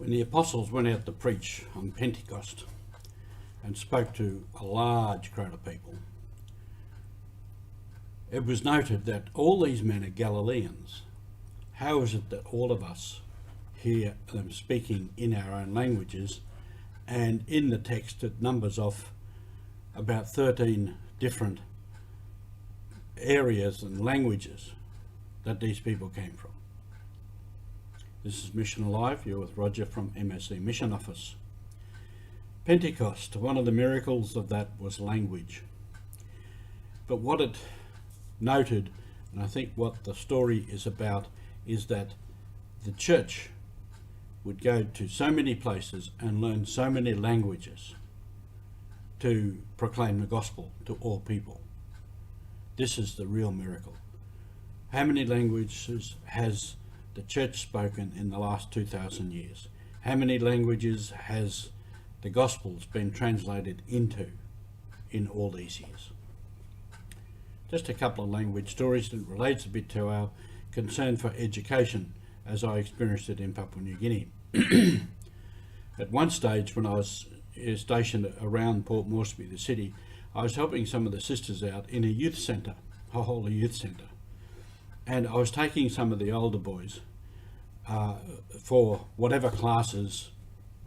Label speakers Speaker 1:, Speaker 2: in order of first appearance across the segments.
Speaker 1: When the apostles went out to preach on Pentecost and spoke to a large crowd of people, it was noted that all these men are Galileans. How is it that all of us hear them speaking in our own languages? And in the text it numbers off about 13 different areas and languages that these people came from. This is Mission Alive. You're with Roger from MSC Mission Office. Pentecost, one of the miracles of that was language. But what it noted, and I think what the story is about, is that the church would go to so many places and learn so many languages to proclaim the gospel to all people. This is the real miracle. How many languages has the church spoken in the last 2,000 years? How many languages has the Gospels been translated into in all these years? Just a couple of language stories that relates a bit to our concern for education as I experienced it in Papua New Guinea. At one stage when I was stationed around Port Moresby, the city, I was helping some of the sisters out in a youth centre, a whole youth centre. And I was taking some of the older boys for whatever classes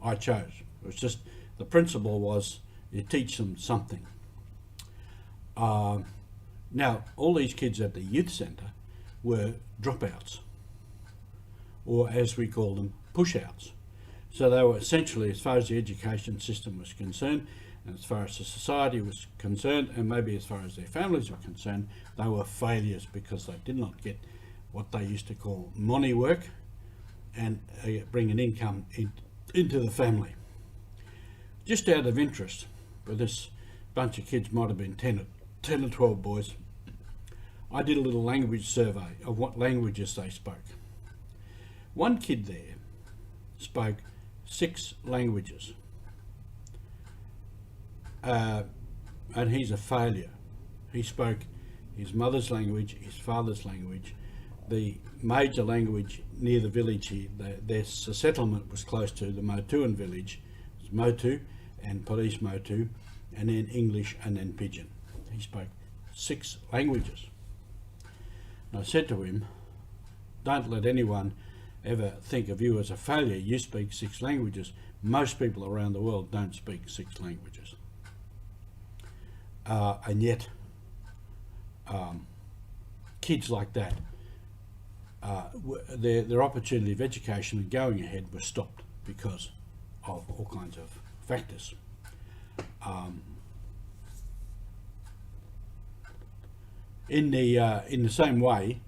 Speaker 1: I chose. It was just, the principle was you teach them something. Now, all these kids at the youth centre were dropouts, or as we call them, push-outs. So they were essentially, as far as the education system was concerned, and as far as the society was concerned, and maybe as far as their families were concerned, they were failures because they did not get what they used to call money work and bring an income into the family. Just out of interest, for this bunch of kids, might have been 10 or 12 boys, I did a little language survey of what languages they spoke. One kid there spoke 6 languages. And he's a failure. He spoke his mother's language, his father's language, the major language near the village the settlement was close to the Motuan village. It was Motu and Police Motu, and then English and then Pidgin. He spoke 6 languages. And I said to him, don't let anyone ever think of you as a failure. You speak 6 languages. Most people around the world don't speak 6 languages. And yet, kids like that, their opportunity of education and going ahead was stopped because of all kinds of factors. In the same way,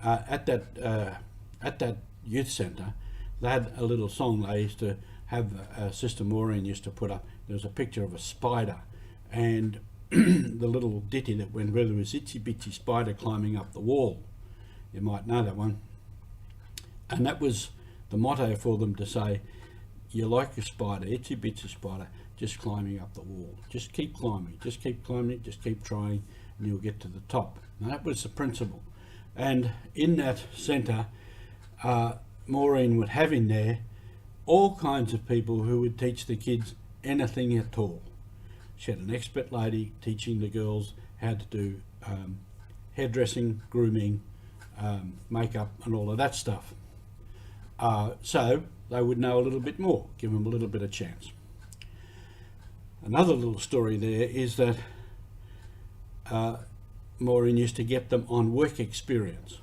Speaker 1: at that youth centre, they had a little song they used to have. Sister Maureen used to put up. There was a picture of a spider, and the little ditty that went with it was "Itsy Bitsy Spider Climbing Up the Wall." You might know that one. And that was the motto for them, to say, you're like a spider, itsy bitsy spider, just climbing up the wall. Just keep climbing, just keep climbing, just keep trying, and you'll get to the top. And that was the principle. And in that centre, Maureen would have in there all kinds of people who would teach the kids anything at all. She had an expert lady teaching the girls how to do hairdressing, grooming, makeup and all of that stuff. So they would know a little bit more, give them a little bit of chance. Another little story there is that Maureen used to get them on work experience.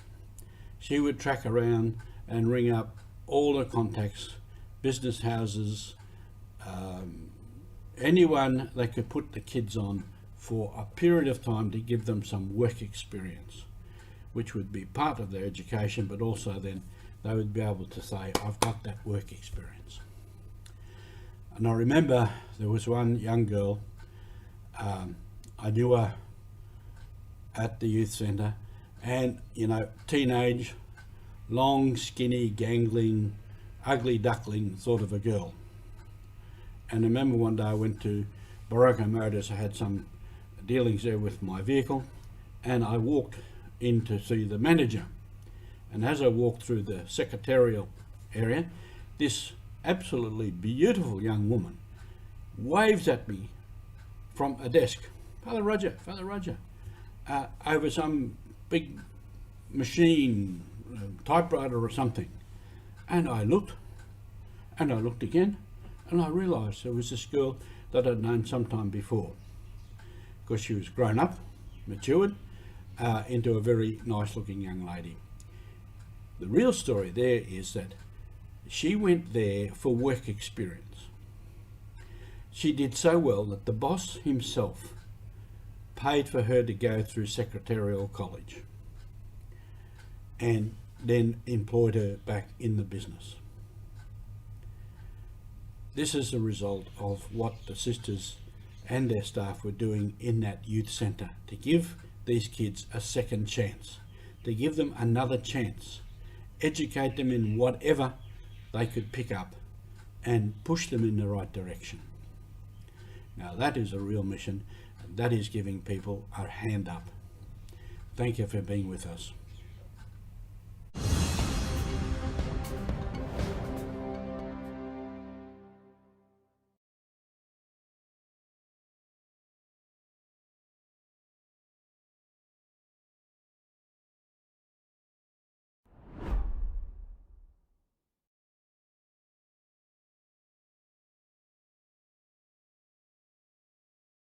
Speaker 1: She would track around and ring up all the contacts, business houses, anyone they could put the kids on for a period of time to give them some work experience, which would be part of their education, but also then they would be able to say, I've got that work experience. And I remember there was one young girl, I knew her at the youth centre, and teenage, long, skinny, gangling, ugly duckling sort of a girl. And I remember one day I went to Barocco Motors. I had some dealings there with my vehicle, and I walked in to see the manager. And as I walked through the secretarial area, this absolutely beautiful young woman waves at me from a desk, Father Roger, over some big machine, typewriter or something. And I looked again, and I realised there was this girl that I'd known some time before, because she was grown up, matured, into a very nice looking young lady. The real story there is that she went there for work experience. She did so well that the boss himself paid for her to go through secretarial college and then employed her back in the business. This is the result of what the sisters and their staff were doing in that youth centre, to give these kids a second chance, to give them another chance, educate them in whatever they could pick up and push them in the right direction. Now that is a real mission, and that is giving people a hand up. Thank you for being with us.